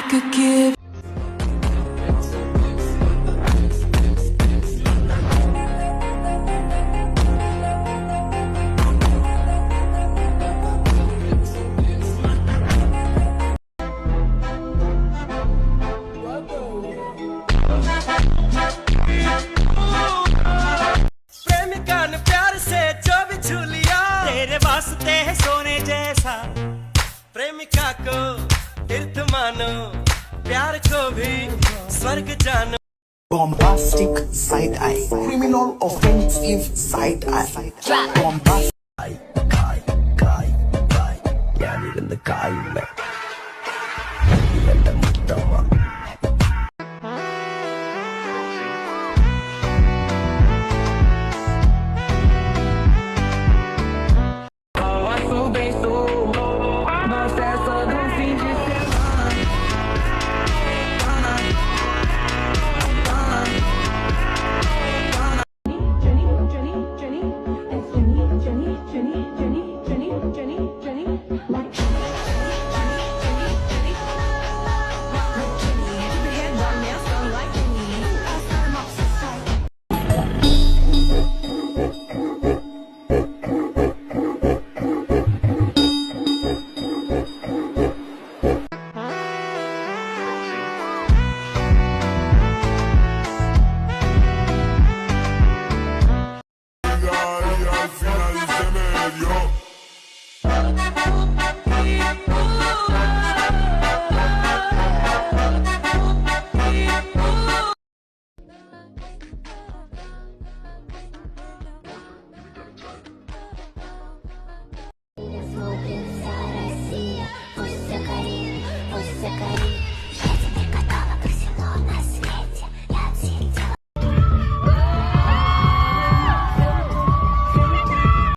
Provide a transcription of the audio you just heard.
could give. प्रेमिका ने प्यार से जो भी छू लिया तेरे वास्ते है सोने जैसा प्रेमिका को तीर्थ मानो प्यार को भी स्वर्ग जानो Bombastic side eye, criminal offensive side eye, bombastic. ഞാനിരുന്ന് കായില്ല ഇവന്റെ Muthamma Smoke inside, I see ya. Você carinho,